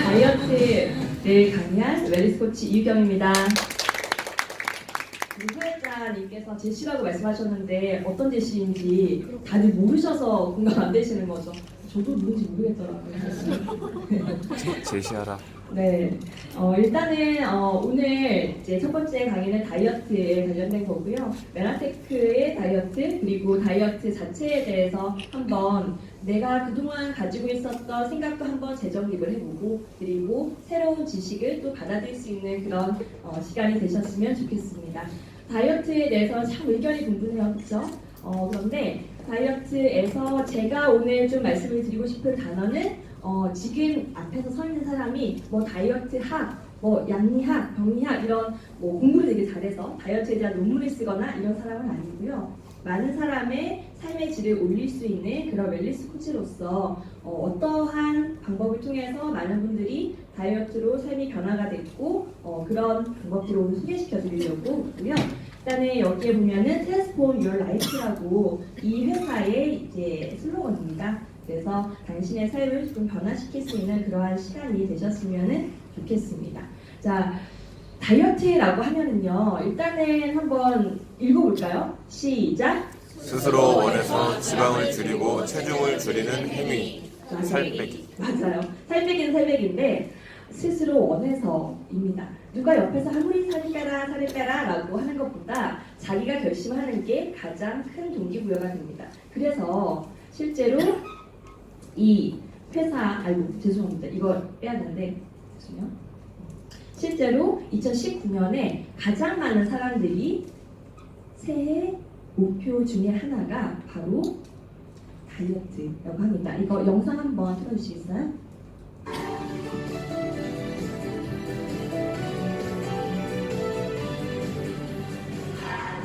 다이어트를 강의한 웰니스 코치 이유경입니다. 후회자님께서 제시라고 말씀하셨는데 어떤 제시인지 다들 모르셔서 공감 안 되시는 거죠. 저도 누군지 모르겠더라고요. 제시하라. 네, 일단은 오늘 이제 첫 번째 강의는 다이어트에 관련된 거고요. 메라테크의 다이어트 그리고 다이어트 자체에 대해서 한번 내가 그동안 가지고 있었던 생각도 한번 재정립을 해보고 그리고 새로운 지식을 또 받아들일 수 있는 그런 시간이 되셨으면 좋겠습니다. 다이어트에 대해서 참 의견이 분분해요, 그렇죠? 그런데 다이어트에서 제가 오늘 좀 말씀을 드리고 싶은 단어는 지금 앞에서 서 있는 사람이 뭐 다이어트 학, 뭐 양리학, 병리학 이런 뭐 공부를 되게 잘해서 다이어트에 대한 논문을 쓰거나 이런 사람은 아니고요. 많은 사람의 삶의 질을 올릴 수 있는 그런 웰니스 코치로서 어떠한 방법을 통해서 많은 분들이 다이어트로 삶이 변화가 됐고 그런 방법들을 오늘 소개시켜 드리려고 하고요. 일단은 여기에 보면은 Transform Your Life라고 이 회사의 이제 슬로건입니다. 그래서 당신의 삶을 좀 변화시킬 수 있는 그러한 시간이 되셨으면 좋겠습니다. 자, 다이어트라고 하면은요, 일단은 한번 읽어볼까요? 시작! 스스로 원해서 지방을 줄이고 체중을 줄이는 행위. 살 빼기. 맞아요. 살 빼기는 살 빼기인데 스스로 원해서입니다. 누가 옆에서 아무리 살을 빼라 라고 하는 것보다 자기가 결심하는 게 가장 큰 동기부여가 됩니다. 그래서 실제로 이 회사, 아이고 죄송합니다. 이거 빼야 되는데 죄송해요. 실제로 2019년에 가장 많은 사람들이 새해 목표 중에 하나가 바로 다이어트라고 합니다. 이거 영상 한번 틀어주시겠어요?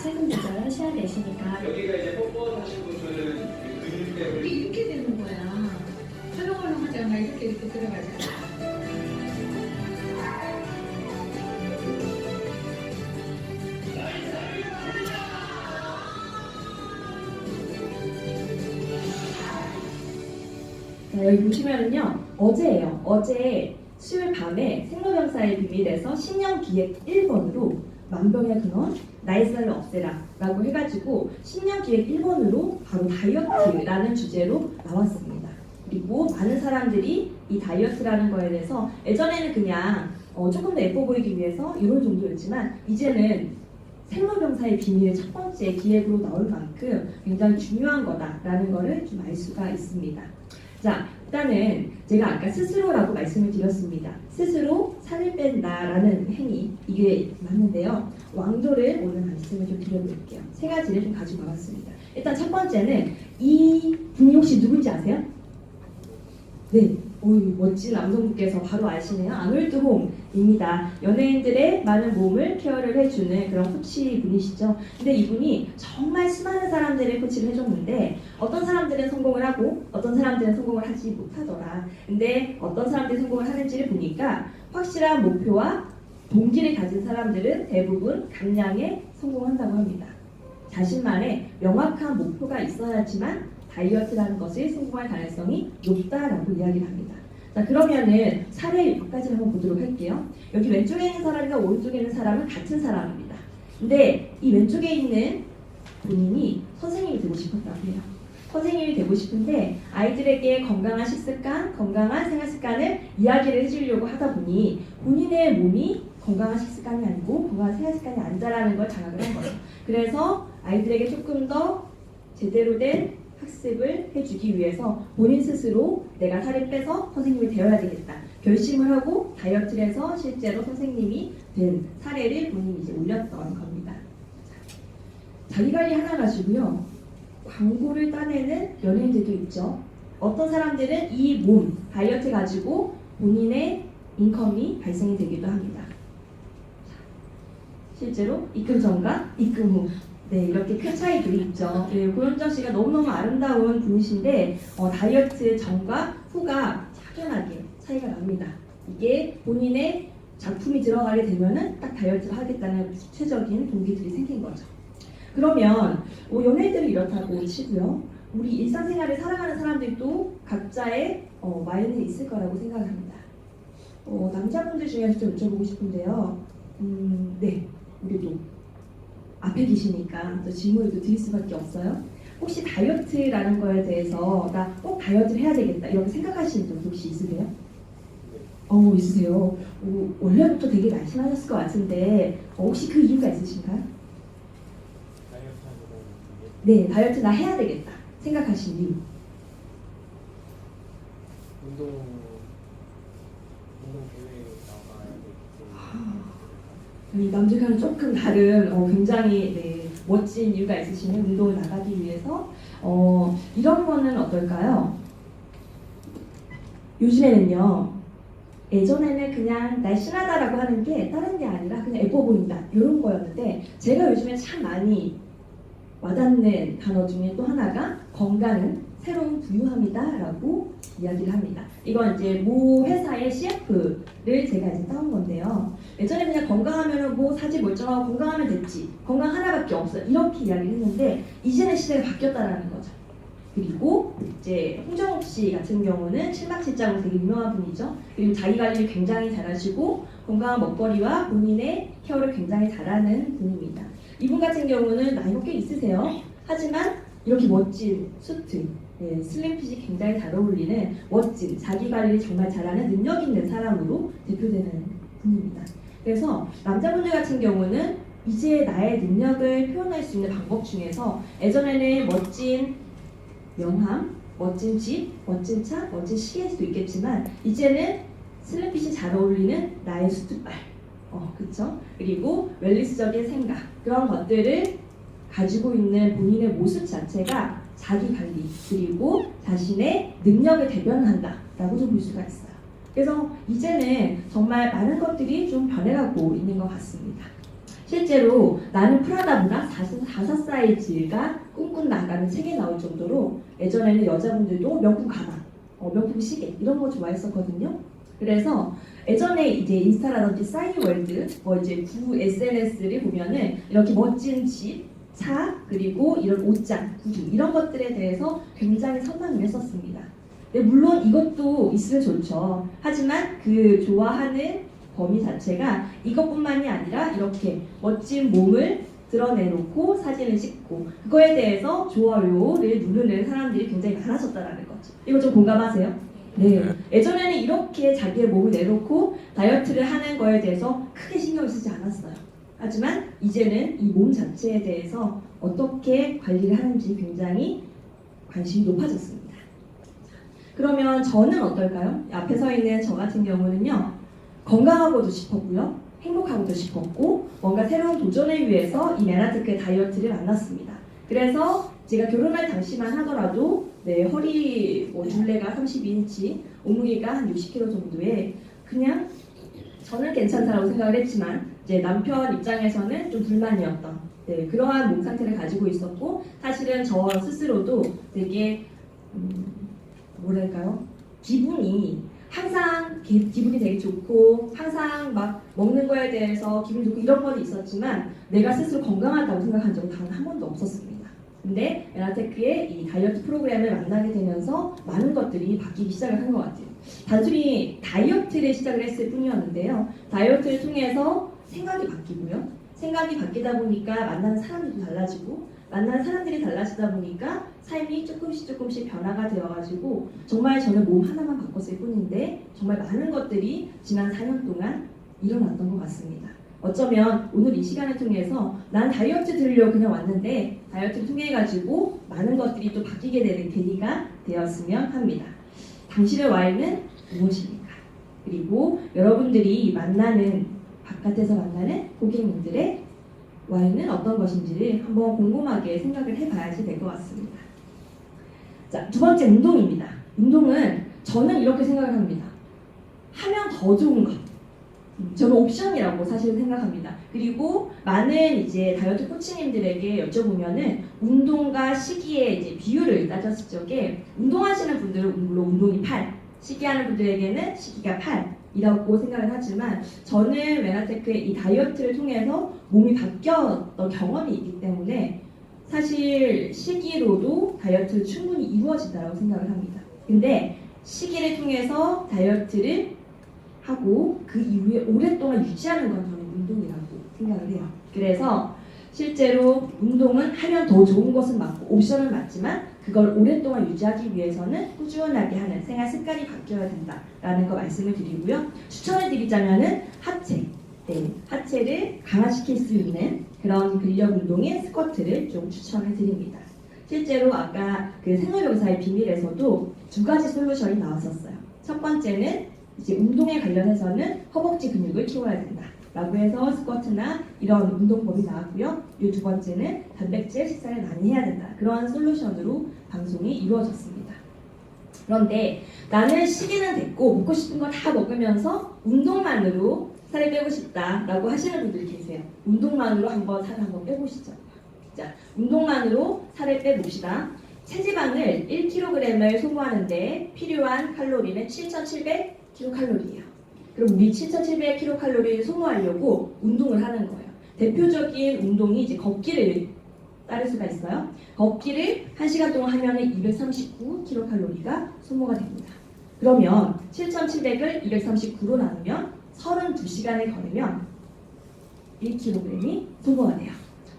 체중 조절하셔야 되시니까 여기가 이제 뻣뻣하신 분들은 근육 때문에 이렇게 되는 거야. 촬영을 하잖아. 이렇게 들어가잖아. 자, 여기 보시면은요, 어제예요. 어제 수요일 밤에 생로병사의 비밀에서 신년 기획 1번으로 만병의 근원, 나의 살을 없애라 라고 해가지고 신년 기획 1번으로 바로 다이어트라는 주제로 나왔습니다. 그리고 많은 사람들이 이 다이어트라는 거에 대해서 예전에는 그냥 조금 더 예뻐 보이기 위해서 이런 정도였지만 이제는 생로병사의 비밀의 첫 번째 기획으로 나올 만큼 굉장히 중요한 거다라는 거를 좀 알 수가 있습니다. 자, 일단은 제가 아까 스스로라고 말씀을 드렸습니다. 스스로 살을 뺀다라는 행위, 이게 맞는데요. 왕조를 오늘 말씀을 좀 드려볼게요. 세 가지를 좀 가지고 와봤습니다. 일단 첫 번째는 이 분이 혹시 누군지 아세요? 네, 멋진 남성분께서 바로 아시네요. 아놀드 홈입니다. 연예인들의 많은 몸을 케어를 해주는 그런 코치 분이시죠. 근데 이분이 정말 수많은 사람들의 코치를 해줬는데 어떤 사람들은 성공을 하고 어떤 사람들은 성공을 하지 못하더라. 근데 어떤 사람들이 성공을 하는지를 보니까 확실한 목표와 동기를 가진 사람들은 대부분 감량에 성공한다고 합니다. 자신만의 명확한 목표가 있어야지만 다이어트라는 것을 성공할 가능성이 높다라고 이야기를 합니다. 자, 그러면은 사례 몇 가지 한번 보도록 할게요. 여기 왼쪽에 있는 사람과 오른쪽에 있는 사람은 같은 사람입니다. 근데 이 왼쪽에 있는 본인이 선생님이 되고 싶었다고 해요. 선생님이 되고 싶은데 아이들에게 건강한 식습관, 건강한 생활 습관을 이야기를 해주려고 하다 보니 본인의 몸이 건강한 식습관이 아니고 건강한 생활 습관이 안 자라는 걸 자각을 한 거예요. 그래서 아이들에게 조금 더 제대로 된 학습을 해주기 위해서 본인 스스로 내가 살을 빼서 선생님이 되어야 되겠다 결심을 하고 다이어트를 해서 실제로 선생님이 된 사례를 본인이 이제 올렸던 겁니다. 자기관리 하나 가지고요 광고를 따내는 연예인들도 있죠. 어떤 사람들은 이 몸 다이어트 가지고 본인의 인컴이 발생이 되기도 합니다. 실제로 입금 전과 입금 후 네, 이렇게 큰 차이들이 있죠. 네, 고현정 씨가 너무너무 아름다운 분이신데 다이어트 전과 후가 확연하게 차이가 납니다. 이게 본인의 작품이 들어가게 되면은 딱 다이어트를 하겠다는 구체적인 동기들이 생긴 거죠. 그러면 연예인들이 이렇다고 치고요. 우리 일상생활을 살아가는 사람들도 각자의 마인이 있을 거라고 생각합니다. 남자분들 중에서 좀 여쭤보고 싶은데요. 네, 우리도 앞에 계시니까 또 질문을 또 드릴 수밖에 없어요. 혹시 다이어트라는 거에 대해서 나 꼭 다이어트를 해야 되겠다 이렇게 생각하시는 분 혹시 있으세요? 있으세요. 원래부터 되게 날씬하셨을 것 같은데 혹시 그 이유가 있으신가요? 네, 다이어트 나 해야 되겠다 생각하신 이유. 운동 대회 나가야 되기 때문에. 이 남들과는 조금 다른 굉장히 멋진 이유가 있으시는 운동을 나가기 위해서 이런 거는 어떨까요? 요즘에는요 예전에는 그냥 날씬하다라고 하는 게 다른 게 아니라 그냥 예뻐 보인다 이런 거였는데 제가 요즘에 참 많이 와닿는 단어 중에 또 하나가 건강은 새로운 부유함이다라고 이야기를 합니다. 이건 이제 모 회사의 CF를 제가 이제 따온 건데요. 예전에 그냥 건강하면은 뭐 사지 멀쩡하고 건강하면 됐지. 건강 하나밖에 없어. 이렇게 이야기를 했는데 이제는 시대가 바뀌었다라는 거죠. 그리고 이제 홍정욱 씨 같은 경우는 칠막칠장으로 되게 유명한 분이죠. 그리고 자기 관리를 굉장히 잘하시고 건강한 먹거리와 본인의 케어를 굉장히 잘하는 분입니다. 이분 같은 경우는 나이가 꽤 있으세요. 하지만 이렇게 멋진 수트, 슬림핏이 굉장히 잘 어울리는 멋진 자기 관리를 정말 잘하는 능력 있는 사람으로 대표되는 분입니다. 그래서 남자분들 같은 경우는 이제 나의 능력을 표현할 수 있는 방법 중에서 예전에는 멋진 명함, 멋진 집, 멋진 차, 멋진 시계일 수도 있겠지만 이제는 슬림핏이 잘 어울리는 나의 수트발, 그쵸? 그리고 웰리스적인 생각 그런 것들을 가지고 있는 본인의 모습 자체가 자기 관리 그리고 자신의 능력을 대변한다라고 좀 볼 수가 있어요. 그래서 이제는 정말 많은 것들이 좀 변해가고 있는 것 같습니다. 실제로 나는 프라다보다 4 사이즈가 꿈꾼다라는 책이 나올 정도로 예전에는 여자분들도 명품 가방, 명품 시계 이런 거 좋아했었거든요. 그래서 예전에 이제 인스타라든지 싸이월드, 이제 구 SNS를 보면은 이렇게 멋진 집, 차, 그리고 이런 옷장, 구두 이런 것들에 대해서 굉장히 선망을 했었습니다. 물론 이것도 있으면 좋죠. 하지만 그 좋아하는 범위 자체가 이것뿐만이 아니라 이렇게 멋진 몸을 드러내놓고 사진을 찍고 그거에 대해서 좋아요를 누르는 사람들이 굉장히 많아졌다는 거죠. 이거 좀 공감하세요? 네. 예전에는 이렇게 자기의 몸을 내놓고 다이어트를 하는 거에 대해서 크게 신경을 쓰지 않았어요. 하지만 이제는 이 몸 자체에 대해서 어떻게 관리를 하는지 굉장히 관심이 높아졌습니다. 그러면 저는 어떨까요? 앞에 서 있는 저 같은 경우는요. 건강하고도 싶었고요. 행복하고도 싶었고 뭔가 새로운 도전을 위해서 이 메나테크의 다이어트를 만났습니다. 그래서 제가 결혼할 당시만 하더라도 허리 둘레가 32인치, 몸무게가 한 60kg 정도에 그냥 저는 괜찮다고 생각을 했지만 이제 남편 입장에서는 좀 불만이었던 그러한 몸 상태를 가지고 있었고 사실은 저 스스로도 되게 뭐랄까요? 기분이 항상 기분이 되게 좋고 항상 막 먹는 거에 대해서 기분이 좋고 이런 건 있었지만 내가 스스로 건강하다고 생각한 적은 단 한 번도 없었습니다. 근데 메나테크의 이 다이어트 프로그램을 만나게 되면서 많은 것들이 바뀌기 시작을 한 것 같아요. 단순히 다이어트를 시작을 했을 뿐이었는데요. 다이어트를 통해서 생각이 바뀌고요. 생각이 바뀌다 보니까 만나는 사람들도 달라지고 만나는 사람들이 달라지다 보니까 삶이 조금씩 변화가 되어가지고 정말 저는 몸 하나만 바꿨을 뿐인데 정말 많은 것들이 지난 4년 동안 일어났던 것 같습니다. 어쩌면 오늘 이 시간을 통해서 난 다이어트 들으려고 그냥 왔는데 다이어트를 통해 가지고 많은 것들이 또 바뀌게 되는 계기가 되었으면 합니다. 당신의 와인은 무엇입니까? 그리고 여러분들이 만나는 바깥에서 만나는 고객님들의 와인은 어떤 것인지를 한번 곰곰하게 생각을 해봐야지 될 것 같습니다. 자, 두 번째 운동입니다. 운동은 저는 이렇게 생각을 합니다. 하면 더 좋은 것. 저는 옵션이라고 사실 생각합니다. 그리고 많은 이제 다이어트 코치님들에게 여쭤보면은 운동과 식이의 이제 비율을 따졌을 적에 운동하시는 분들은 물론 운동이 8, 식이하는 분들에게는 식이가 8이라고 생각을 하지만 저는 메나테크의 이 다이어트를 통해서 몸이 바뀌었던 경험이 있기 때문에 사실 식이로도 다이어트를 충분히 이루어진다고 생각을 합니다. 근데 식이를 통해서 다이어트를 하고 그 이후에 오랫동안 유지하는 건 저는 운동이라고 생각을 해요. 그래서 실제로 운동은 하면 더 좋은 것은 맞고 옵션은 맞지만 그걸 오랫동안 유지하기 위해서는 꾸준하게 하는 생활 습관이 바뀌어야 된다라는 거 말씀을 드리고요. 추천을 드리자면은 하체, 하체를 강화시킬 수 있는 그런 근력 운동인 스쿼트를 좀 추천을 드립니다. 실제로 아까 그 생로병사의 비밀에서도 두 가지 솔루션이 나왔었어요. 첫 번째는 이제 운동에 관련해서는 허벅지 근육을 키워야 된다 라고 해서 스쿼트나 이런 운동법이 나왔고요. 이 두 번째는 단백질 식사를 많이 해야 된다. 그런 솔루션으로 방송이 이루어졌습니다. 그런데 나는 시기는 됐고 먹고 싶은 거 다 먹으면서 운동만으로 살을 빼고 싶다라고 하시는 분들이 계세요. 운동만으로 살을 한번 빼보시죠. 자, 운동만으로 살을 빼봅시다. 체지방을 1kg을 소모하는데 필요한 칼로리는 7,700kcal예요. 그럼 우리 7,700kcal를 소모하려고 운동을 하는 거예요. 대표적인 운동이 이제 걷기를 따를 수가 있어요. 걷기를 1시간 동안 하면 239kcal가 소모가 됩니다. 그러면 7,700을 239로 나누면 32시간을 걸으면 1kg이 소모가 돼요.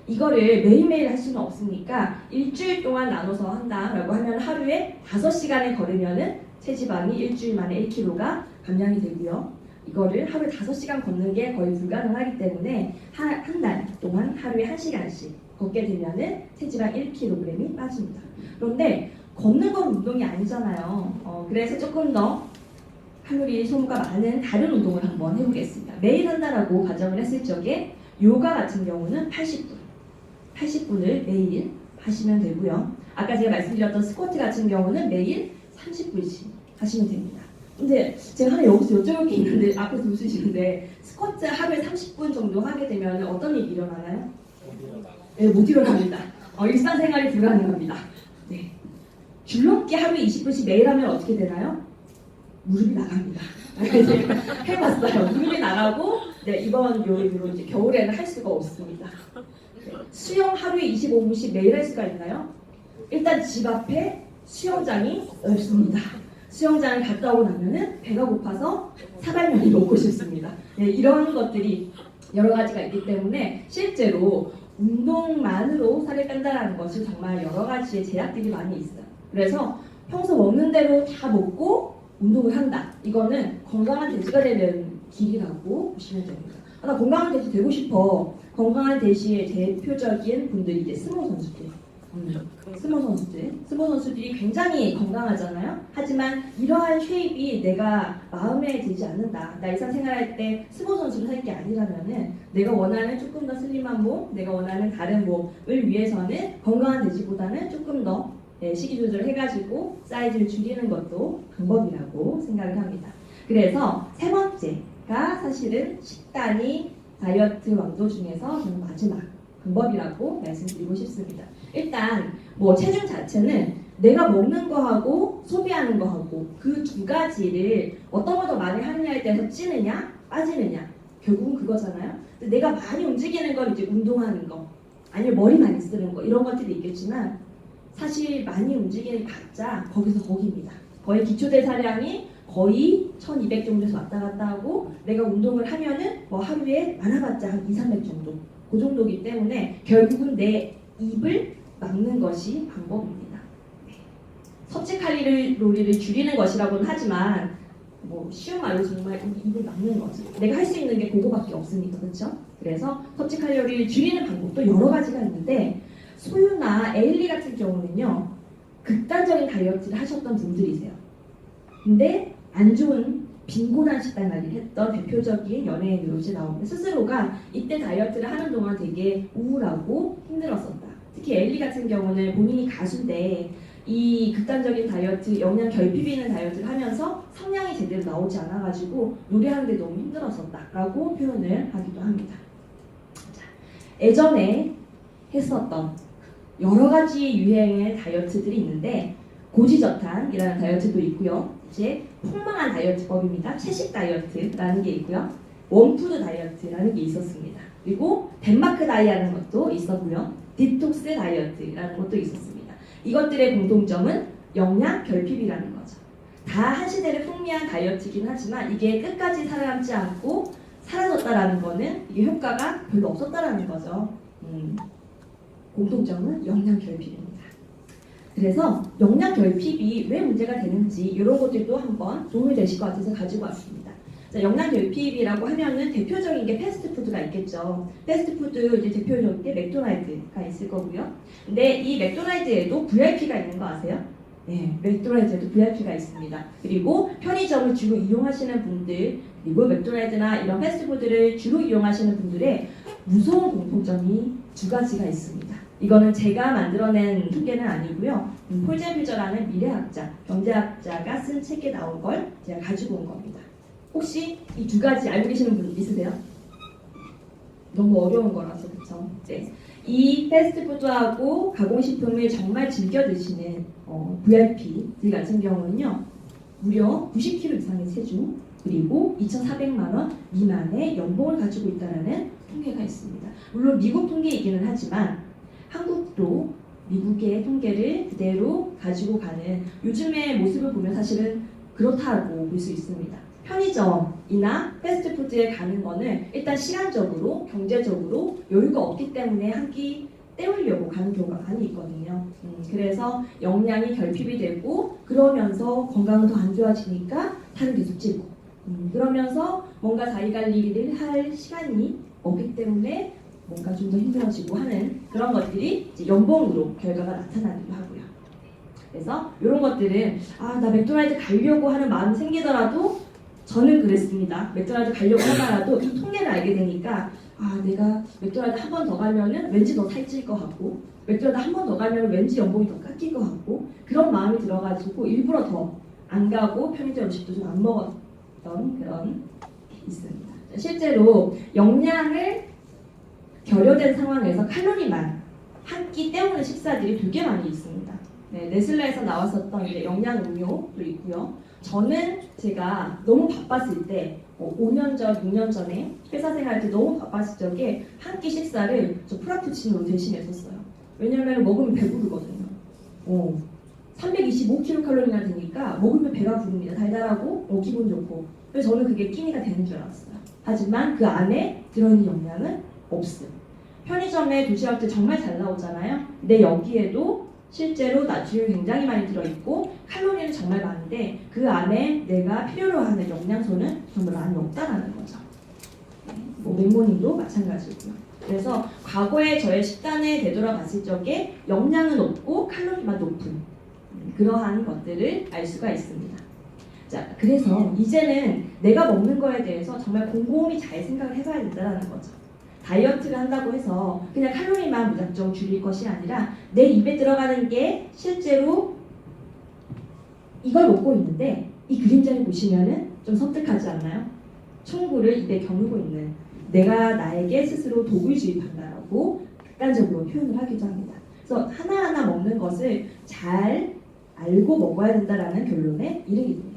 이거를 매일매일 할 수는 없으니까 일주일 동안 나눠서 한다라고 하면 하루에 5시간을 걸으면은 체지방이 일주일 만에 1kg가 감량이 되고요. 이거를 하루에 5시간 걷는 게 거의 불가능하기 때문에 한 달 동안 하루에 1시간씩 걷게 되면은 체지방 1kg이 빠집니다. 그런데 걷는 건 운동이 아니잖아요. 그래서 조금 더 칼로리 소모가 많은 다른 운동을 한번 해보겠습니다. 매일 한다라고 가정을 했을 적에 요가 같은 경우는 80분을 매일 하시면 되고요. 아까 제가 말씀드렸던 스쿼트 같은 경우는 매일 30분씩 하시면 됩니다. 근데 제가 하나 여기서 여쭤볼 게 있는데 앞에서 웃으시는데 스쿼트 하루에 30분 정도 하게 되면 어떤 일이 일어나나요? 네, 못 일어납니다. 일상생활이 불가능합니다. 네. 줄넘기 하루에 20분씩 매일 하면 어떻게 되나요? 무릎이 나갑니다. 제가 해봤어요. 무릎이 나가고 이번 요일로 이제 겨울에는 할 수가 없습니다. 수영 하루에 25분씩 매일 할 수가 있나요? 일단 집 앞에 수영장이 없습니다. 수영장을 갔다 오고 나면은 배가 고파서 사발면이 먹고 싶습니다. 이런 것들이 여러 가지가 있기 때문에 실제로 운동만으로 살을 뺀다는 것은 정말 여러 가지의 제약들이 많이 있어요. 그래서 평소 먹는 대로 다 먹고 운동을 한다. 이거는 건강한 돼지가 되는 길이라고 보시면 됩니다. 나 건강한 돼지 되고 싶어. 건강한 돼지의 대표적인 분들이 이제 스모 선수들. 스모 선수들이 굉장히 건강하잖아요. 하지만 이러한 쉐입이 내가 마음에 들지 않는다. 나 일상생활할 때 스모 선수를 할 게 아니라면은 내가 원하는 조금 더 슬림한 몸, 내가 원하는 다른 몸을 위해서는 건강한 돼지보다는 조금 더 식이 조절을 해가지고 사이즈를 줄이는 것도 방법이라고 생각을 합니다. 그래서 세 번째가 사실은 식단이 다이어트 왕도 중에서 저는 마지막 방법이라고 말씀드리고 싶습니다. 일단 체중 자체는 내가 먹는 거하고 소비하는 거하고 그 두 가지를 어떤 걸 더 많이 하느냐에 따라서 찌느냐 빠지느냐 결국은 그거잖아요. 근데 내가 많이 움직이는 건 이제 운동하는 거 아니면 머리 많이 쓰는 거 이런 것들이 있겠지만 사실 많이 움직이는 각자 거기입니다. 거의 기초대사량이 거의 1200 정도에서 왔다 갔다 하고 내가 운동을 하면은 하루에 많아봤자 한 200-300 정도 그 정도이기 때문에 결국은 내 입을 막는 것이 방법입니다. 섭취 칼로리를 줄이는 것이라고는 하지만 쉬운 말로 정말 입을 막는 거지. 내가 할 수 있는 게 그거밖에 없으니까 그렇죠? 그래서 섭취 칼로리를 줄이는 방법도 여러 가지가 있는데 소유나 에일리 같은 경우는요 극단적인 다이어트를 하셨던 분들이세요. 근데 안 좋은 빈곤한 식단 관리를 했던 대표적인 연예인으로 이제 나오는데 스스로가 이때 다이어트를 하는 동안 되게 우울하고 힘들었었다. 특히 엘리 같은 경우는 본인이 가수인데 이 극단적인 다이어트, 영양 결핍이 있는 다이어트를 하면서 성량이 제대로 나오지 않아가지고 노래하는데 너무 힘들었었다라고 표현을 하기도 합니다. 자, 예전에 했었던 여러 가지 유행의 다이어트들이 있는데 고지저탄이라는 다이어트도 있고요. 이제 폭망한 다이어트법입니다. 채식 다이어트라는 게 있고요. 원푸드 다이어트라는 게 있었습니다. 그리고 덴마크 다이라는 것도 있었고요. 디톡스 다이어트라는 것도 있었습니다. 이것들의 공통점은 영양 결핍이라는 거죠. 다 한 시대를 풍미한 다이어트이긴 하지만 이게 끝까지 살아남지 않고 사라졌다라는 거는 이게 효과가 별로 없었다라는 거죠. 공통점은 영양 결핍입니다. 그래서 영양 결핍이 왜 문제가 되는지 이런 것들도 한번 도움이 되실 것 같아서 가지고 왔습니다. 자, 영양 결핍이라고 하면은 대표적인 게 패스트푸드가 있겠죠. 패스트푸드 이제 대표적인 게 맥도날드가 있을 거고요. 근데 이 맥도날드에도 VIP가 있는 거 아세요? 네, 맥도날드에도 VIP가 있습니다. 그리고 편의점을 주로 이용하시는 분들, 그리고 맥도날드나 이런 패스트푸드를 주로 이용하시는 분들의 무서운 공통점이 두 가지가 있습니다. 이거는 제가 만들어낸 통계는 아니고요. 폴젠필저라는 미래학자, 경제학자가 쓴 책에 나온 걸 제가 가지고 온 겁니다. 혹시 이 두 가지 알고 계시는 분 있으세요? 너무 어려운 거라서 그쵸? 네. 이 패스트푸드하고 가공식품을 정말 즐겨 드시는 VIP들 같은 경우는요, 무려 90kg 이상의 체중, 그리고 2,400만 원 미만의 연봉을 가지고 있다는 통계가 있습니다. 물론 미국 통계이기는 하지만 한국도 미국의 통계를 그대로 가지고 가는 요즘의 모습을 보면 사실은 그렇다고 볼 수 있습니다. 편의점이나 패스트푸드에 가는 거는 일단 시간적으로, 경제적으로 여유가 없기 때문에 한 끼 때우려고 가는 경우가 많이 있거든요. 그래서 영양이 결핍이 되고 그러면서 건강은 더 안 좋아지니까 살은 계속 찌고 그러면서 뭔가 자기 관리를 할 시간이 없기 때문에 뭔가 좀 더 힘들어지고 하는 그런 것들이 이제 연봉으로 결과가 나타나기도 하고요. 그래서 이런 것들은 나 맥도날드 가려고 하는 마음이 생기더라도 저는 그랬습니다. 맥도날드 가려고 하더라도 이 통계를 알게 되니까 내가 맥도날드 한 번 더 가면은 왠지 더 살찔 것 같고 맥도날드 한 번 더 가면 왠지 연봉이 더 깎일 것 같고 그런 마음이 들어가지고 일부러 더 안 가고 편의점 음식도 좀 안 먹었던 그런 게 있습니다. 실제로 영양을 결여된 상황에서 칼로리만 한 끼 때우는 식사들이 되게 많이 있습니다. 네, 네슬레에서 나왔었던 이제 영양 음료도 있고요. 저는 제가 너무 바빴을 때 5년 전, 6년 전에 회사 생활 때 너무 바빴을 적에 한 끼 식사를 저 프라푸치노로 대신했었어요. 왜냐면 먹으면 배부르거든요. 325kcal나 되니까 먹으면 배가 부릅니다. 달달하고 기분 좋고. 그래서 저는 그게 끼니가 되는 줄 알았어요. 하지만 그 안에 들어있는 영양은 없어요. 편의점에 도시락들 정말 잘 나오잖아요. 근데 여기에도 실제로 나트륨이 굉장히 많이 들어있고 칼로리는 정말 많은데 그 안에 내가 필요로 하는 영양소는 정말 많이 없다라는 거죠. 맥모닝도 마찬가지고요. 그래서 과거에 저의 식단을 되돌아봤을 적에 영양은 없고 칼로리만 높은 그러한 것들을 알 수가 있습니다. 자, 그래서 이제는 내가 먹는 거에 대해서 정말 곰곰이 잘 생각을 해봐야 된다는 거죠. 다이어트를 한다고 해서 그냥 칼로리만 무작정 줄일 것이 아니라 내 입에 들어가는 게 실제로 이걸 먹고 있는데 이 그림자를 보시면은 좀 섬뜩하지 않나요? 총구를 입에 겨누고 있는 내가 나에게 스스로 독을 주입한다라고 극단적으로 표현을 하기도 합니다. 그래서 하나하나 먹는 것을 잘 알고 먹어야 된다라는 결론에 이르게 됩니다.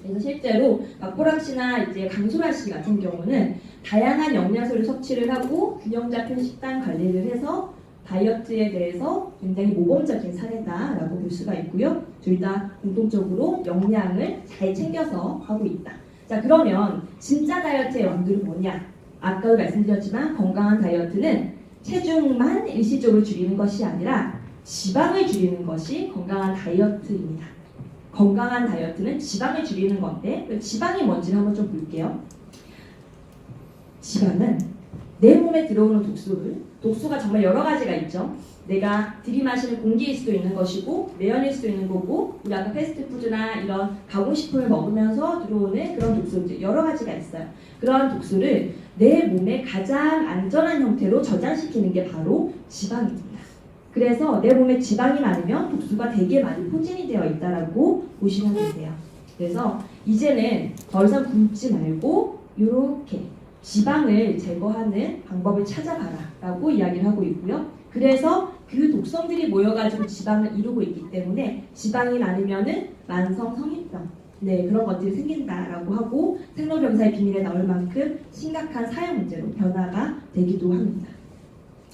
그래서 실제로 박보람 씨나 이제 강소라 씨 같은 경우는 다양한 영양소를 섭취를 하고 균형 잡힌 식단 관리를 해서 다이어트에 대해서 굉장히 모범적인 사례다라고 볼 수가 있고요. 둘 다 공통적으로 영양을 잘 챙겨서 하고 있다. 자, 그러면 진짜 다이어트의 왕도는 뭐냐? 아까도 말씀드렸지만 건강한 다이어트는 체중만 일시적으로 줄이는 것이 아니라 지방을 줄이는 것이 건강한 다이어트입니다. 건강한 다이어트는 지방을 줄이는 건데 지방이 뭔지를 한번 좀 볼게요. 지방은 내 몸에 들어오는 독소가 정말 여러 가지가 있죠. 내가 들이마시는 공기일 수도 있는 것이고 매연일 수도 있는 거고 우리 아까 패스트푸드나 이런 가공식품을 먹으면서 들어오는 그런 독소들 여러 가지가 있어요. 그러한 독소를 내 몸에 가장 안전한 형태로 저장시키는 게 바로 지방입니다. 그래서 내 몸에 지방이 많으면 독소가 되게 많이 포진이 되어 있다라고 보시면 되세요. 그래서 이제는 더 이상 굶지 말고 이렇게 지방을 제거하는 방법을 찾아가라 라고 이야기를 하고 있고요. 그래서 그 독성들이 모여가지고 지방을 이루고 있기 때문에 지방이 많으면은 만성 성인병 그런 것들이 생긴다라고 하고 생로병사의 비밀에 나올 만큼 심각한 사회 문제로 변화가 되기도 합니다.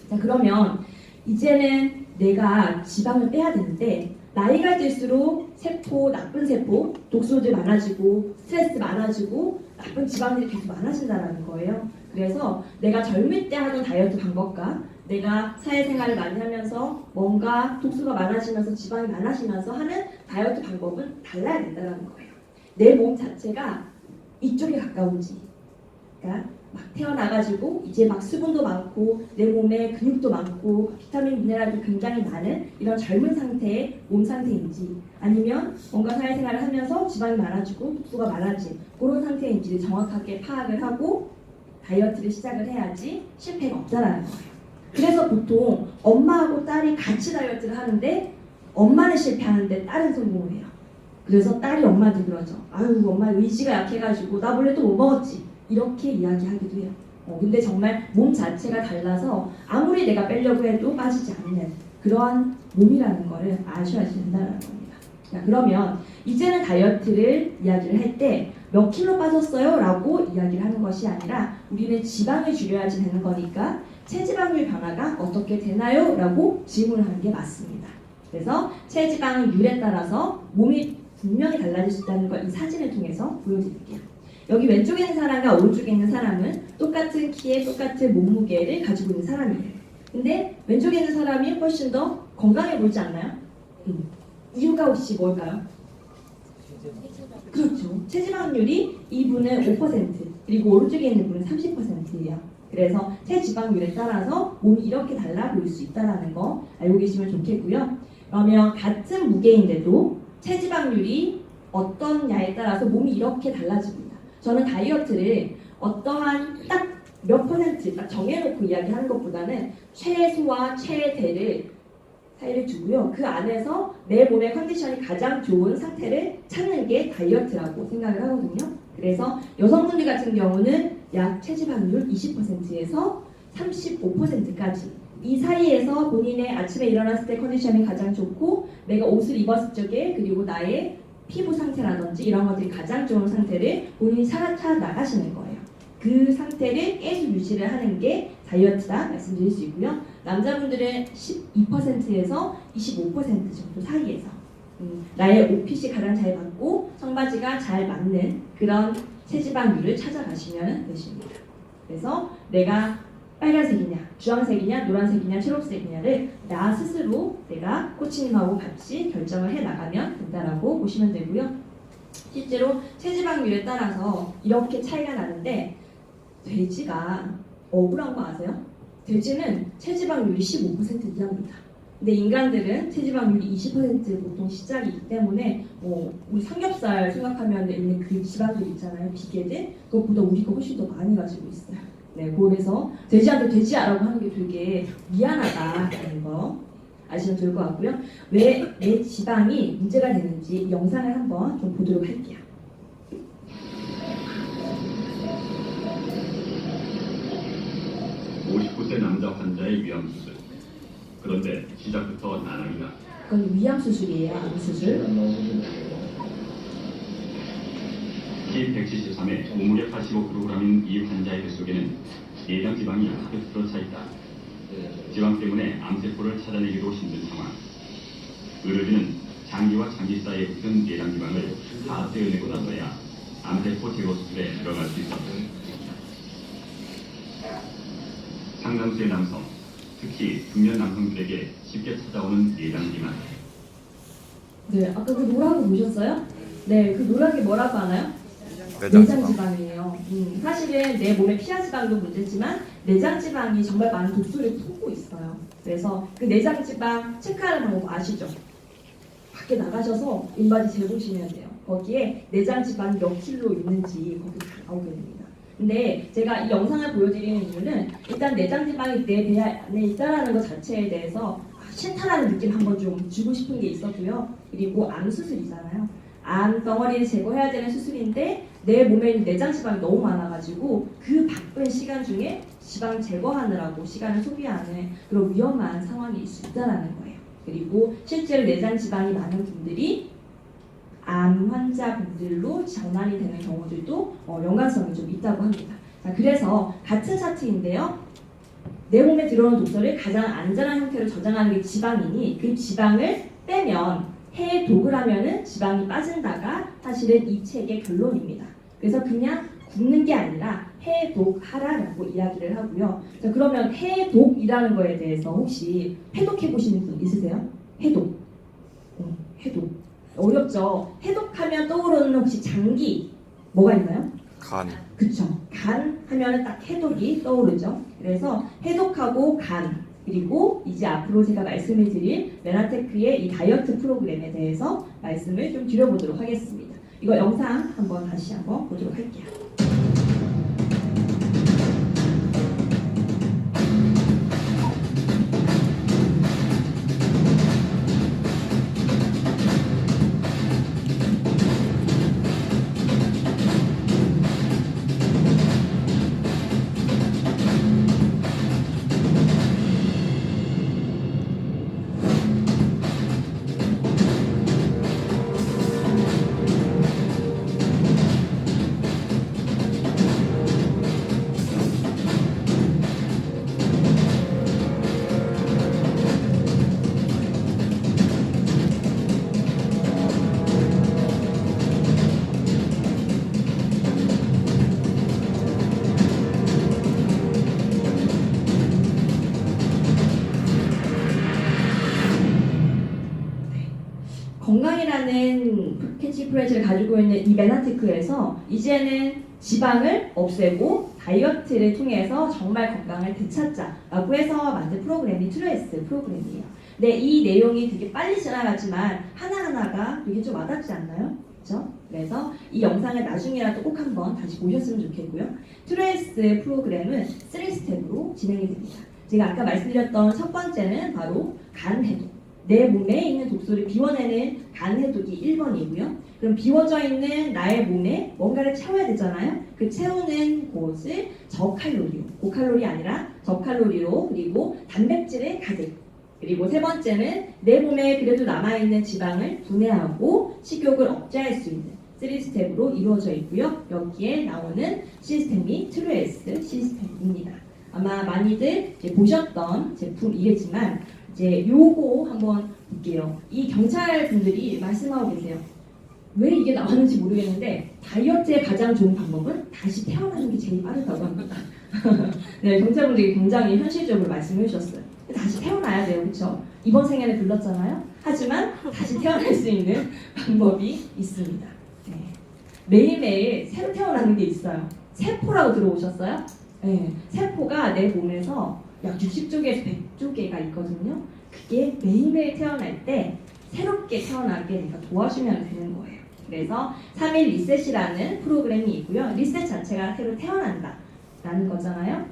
자, 그러면 이제는 내가 지방을 빼야 되는데 나이가 들수록 세포, 나쁜 세포, 독소들 많아지고 스트레스 많아지고 나쁜 지방들이 계속 많아진다는 거예요. 그래서 내가 젊을 때 하던 다이어트 방법과 내가 사회생활을 많이 하면서 뭔가 독소가 많아지면서 지방이 많아지면서 하는 다이어트 방법은 달라야 된다는 거예요. 내 몸 자체가 이쪽에 가까운지, 그러니까 막 태어나가지고 이제 막 수분도 많고 내 몸에 근육도 많고 비타민 미네랄도 굉장히 많은 이런 젊은 상태의 몸 상태인지, 아니면 뭔가 사회생활을 하면서 지방이 많아지고 독소가 많아진 그런 상태인지를 정확하게 파악을 하고 다이어트를 시작을 해야지 실패가 없다라는 거예요. 그래서 보통 엄마하고 딸이 같이 다이어트를 하는데 엄마는 실패하는데 딸은 성공을 해요. 그래서 딸이 엄마한테 그러죠. 아유, 엄마 의지가 약해가지고 나 몰래 또 못 먹었지. 이렇게 이야기하기도 해요. 근데 정말 몸 자체가 달라서 아무리 내가 빼려고 해도 빠지지 않는 그러한 몸이라는 거를 아셔야 된다는 겁니다. 자, 그러면 이제는 다이어트를 이야기를 할 때 몇 킬로 빠졌어요? 라고 이야기를 하는 것이 아니라 우리는 지방을 줄여야지 되는 거니까 체지방률 변화가 어떻게 되나요? 라고 질문을 하는 게 맞습니다. 그래서 체지방률에 따라서 몸이 분명히 달라질 수 있다는 걸 이 사진을 통해서 보여드릴게요. 여기 왼쪽에 있는 사람과 오른쪽에 있는 사람은 똑같은 키에 똑같은 몸무게를 가지고 있는 사람이에요. 근데 왼쪽에 있는 사람이 훨씬 더 건강해 보이지 않나요? 이유가 혹시 뭘까요? 그렇죠. 체지방률이 이분은 5% 그리고 오른쪽에 있는 분은 30%예요. 그래서 체지방률에 따라서 몸이 이렇게 달라 보일 수 있다는 거 알고 계시면 좋겠고요. 그러면 같은 무게인데도 체지방률이 어떠냐에 따라서 몸이 이렇게 달라집니다. 저는 다이어트를 어떠한 딱 몇 퍼센트 딱 정해놓고 이야기하는 것보다는 최소와 최대를 사이를 두고요. 그 안에서 내 몸의 컨디션이 가장 좋은 상태를 찾는 게 다이어트라고 생각을 하거든요. 그래서 여성분들 같은 경우는 약 체지방률 20%에서 35%까지 이 사이에서 본인의 아침에 일어났을 때 컨디션이 가장 좋고 내가 옷을 입었을 적에 그리고 나의 피부 상태라든지 이런 것들이 가장 좋은 상태를 본인이 찾아 나가시는 거예요. 그 상태를 계속 유지를 하는 게 다이어트다 말씀드릴 수 있고요. 남자분들은 12%에서 25% 정도 사이에서 나의 옷핏이 가장 잘 맞고 청바지가 잘 맞는 그런 체지방률을 찾아가시면 되십니다. 그래서 내가 빨간색이냐, 주황색이냐, 노란색이냐, 초록색이냐를 나 스스로 내가 코치님하고 같이 결정을 해 나가면 된다라고 보시면 되고요. 실제로 체지방률에 따라서 이렇게 차이가 나는데 돼지가 억울한 거 아세요? 돼지는 체지방률이 15% 이하입니다. 근데 인간들은 체지방률이 20% 보통 시작이기 때문에 우리 삼겹살 생각하면 있는 그 지방들 있잖아요. 비계들 그것보다 우리가 훨씬 더 많이 가지고 있어요. 네, 그래서 돼지한테 돼지야라고 하는 게 되게 미안하다는 거 아시면 좋을 것 같고요. 왜 내 지방이 문제가 되는지 이 영상을 한번 좀 보도록 할게요. 59세 남자 환자의 위암 수술. 그런데 시작부터 난항이다. 그건 위암 수술이에요, 암 수술. 키 173에 몸무게 85kg인 이 환자의 뱃속에는 내장 지방이 가득 들어차 있다. 지방 때문에 암세포를 찾아내기도 힘든 상황. 의료진은 장기와 장기 사이에 붙은 내장 지방을 다 떼어내고 나서야 암세포 제거 수술에 들어갈 수 있었다. 상당수의 남성, 특히 중년 남성들에게 쉽게 찾아오는 내장 비만. 네, 아까 그 노란 거 보셨어요? 네, 그 노란 게 뭐라고 하나요? 내장 내장 지방. 지방이에요. 사실은 내 몸의 피하 지방도 문제지만 내장 지방이 정말 많은 독소를 품고 있어요. 그래서 그 내장 지방 체크하는 방법 아시죠? 밖에 나가셔서 인바디 재보시면 돼요. 거기에 내장 지방이 몇 킬로 있는지 거기 다 나오게 됩니다. 근데 제가 이 영상을 보여드리는 이유는 일단 내장 지방이 내 배 안에 있다라는 것 자체에 대해서 싫다라는 느낌 한번 좀 주고 싶은 게 있었고요. 그리고 암 수술이잖아요. 암 덩어리를 제거해야 되는 수술인데 내 몸에 있는 내장 지방이 너무 많아가지고 그 바쁜 시간 중에 지방 제거하느라고 시간을 소비하는 그런 위험한 상황이 있을 수 있다는 거예요. 그리고 실제로 내장 지방이 많은 분들이 암 환자분들로 장난이 되는 경우들도 연관성이 좀 있다고 합니다. 자, 그래서 같은 차트인데요. 내 몸에 들어오는 독소를 가장 안전한 형태로 저장하는 게 지방이니 그 지방을 빼면 해독을 하면은 지방이 빠진다가 사실은 이 책의 결론입니다. 그래서 그냥 굶는 게 아니라 해독하라라고 이야기를 하고요. 자, 그러면 해독이라는 거에 대해서 혹시 해독해 보시는 분 있으세요? 해독. 해독. 어렵죠? 해독하면 떠오르는 혹시 장기 뭐가 있나요? 간, 그쵸. 간 하면은 딱 해독이 떠오르죠. 그래서 해독하고 간, 그리고 이제 앞으로 제가 말씀을 드릴 메나테크의 이 다이어트 프로그램에 대해서 말씀을 좀 드려보도록 하겠습니다. 이거 영상 다시 한번 보도록 할게요. 건강이라는 캐치프레이즈를 가지고 있는 이 메나테크에서 이제는 지방을 없애고 다이어트를 통해서 정말 건강을 되찾자라고 해서 만든 프로그램이 트루에스 프로그램이에요. 네, 이 내용이 되게 빨리 지나가지만 하나하나가 되게 좀 와닿지 않나요? 그렇죠? 그래서 이 영상을 나중에라도 꼭 한번 다시 보셨으면 좋겠고요. 트루에스 프로그램은 3스텝으로 진행이 됩니다. 제가 아까 말씀드렸던 첫 번째는 바로 간 해독. 내 몸에 있는 독소를 비워내는 간 해독이 1번이고요. 그럼 비워져 있는 나의 몸에 뭔가를 채워야 되잖아요. 그 채우는 곳을 저칼로리로, 고칼로리 아니라 저칼로리로, 그리고 단백질을 가득. 그리고 세 번째는 내 몸에 그래도 남아있는 지방을 분해하고 식욕을 억제할 수 있는 3스텝으로 이루어져 있고요. 여기에 나오는 시스템이 트루에스 시스템입니다. 아마 많이들 이제 보셨던 제품이겠지만 이제 요거 한번 볼게요. 이 경찰분들이 말씀하고 계세요. 왜 이게 나왔는지 모르겠는데 다이어트의 가장 좋은 방법은 다시 태어나는 게 제일 빠르다고 합니다. 네, 경찰분들이 굉장히 현실적으로 말씀해 주셨어요. 다시 태어나야 돼요, 그렇죠? 이번 생에는 불렀잖아요. 하지만 다시 태어날 수 있는 방법이 있습니다. 네. 매일매일 새로 태어나는 게 있어요. 세포라고 들어오셨어요? 네, 세포가 내 몸에서 약 60조개에서 100조개가 있거든요. 그게 매일매일 태어날 때 새롭게 태어나게 내가 도와주면 되는 거예요. 그래서 3일 리셋이라는 프로그램이 있고요. 리셋 자체가 새로 태어난다 라는 거잖아요.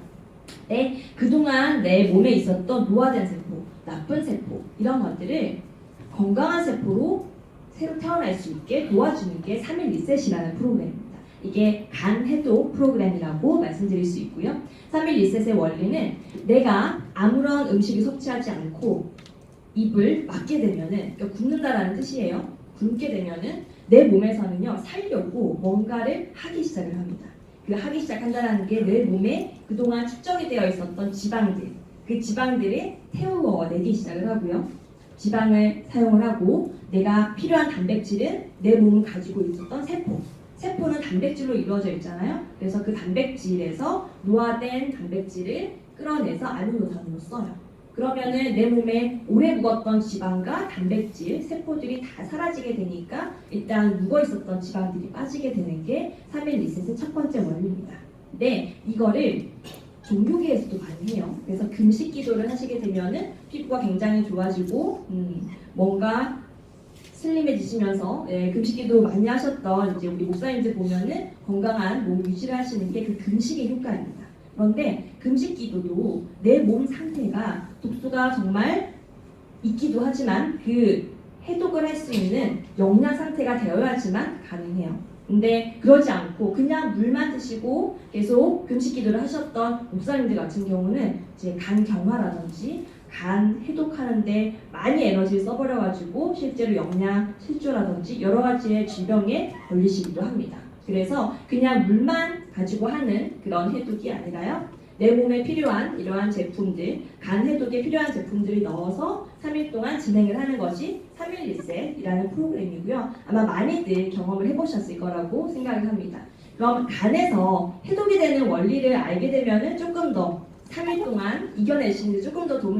네, 그동안 내 몸에 있었던 노화된 세포, 나쁜 세포 이런 것들을 건강한 세포로 새로 태어날 수 있게 도와주는 게 3일 리셋이라는 프로그램입니다. 이게 간 해독 프로그램이라고 말씀드릴 수 있고요. 3일 리셋의 원리는 내가 아무런 음식을 섭취하지 않고 입을 막게 되면은, 그러니까 굶는다라는 뜻이에요. 굶게 되면은 내 몸에서는요, 살려고 뭔가를 하기 시작을 합니다. 그 하기 시작한다는 게 내 몸에 그동안 축적이 되어 있었던 지방들, 그 지방들을 태워내기 시작을 하고요. 지방을 사용을 하고 내가 필요한 단백질은 내 몸을 가지고 있었던 세포, 세포는 단백질로 이루어져 있잖아요. 그래서 그 단백질에서 노화된 단백질을 끌어내서 아미노산으로 써요. 그러면은 내 몸에 오래 묵었던 지방과 단백질, 세포들이 다 사라지게 되니까 일단 묵어있었던 지방들이 빠지게 되는 게 3일 리셋의 첫 번째 원리입니다. 근데 이거를 종교계에서도 많이 해요. 그래서 금식 기도를 하시게 되면은 피부가 굉장히 좋아지고 뭔가 슬림해지시면서 금식기도 많이 하셨던 이제 우리 목사님들 보면은 건강한 몸 유지를 하시는 게 그 금식의 효과입니다. 그런데 금식기도도 내 몸 상태가 독소가 정말 있기도 하지만 그 해독을 할 수 있는 영양 상태가 되어야지만 가능해요. 근데 그러지 않고 그냥 물만 드시고 계속 금식기도를 하셨던 목사님들 같은 경우는 이제 간 경화라든지 간 해독하는데 많이 에너지를 써버려가지고 실제로 영양 실조라든지 여러 가지의 질병에 걸리시기도 합니다. 그래서 그냥 물만 가지고 하는 그런 해독이 아니라요. 내 몸에 필요한 이러한 제품들, 간 해독에 필요한 제품들을 넣어서 3일 동안 진행을 하는 것이 3일 리셋이라는 프로그램이고요. 아마 많이들 경험을 해보셨을 거라고 생각을 합니다. 그럼 간에서 해독이 되는 원리를 알게 되면은 조금 더 3일 동안 이겨내시는데 조금 더 도움이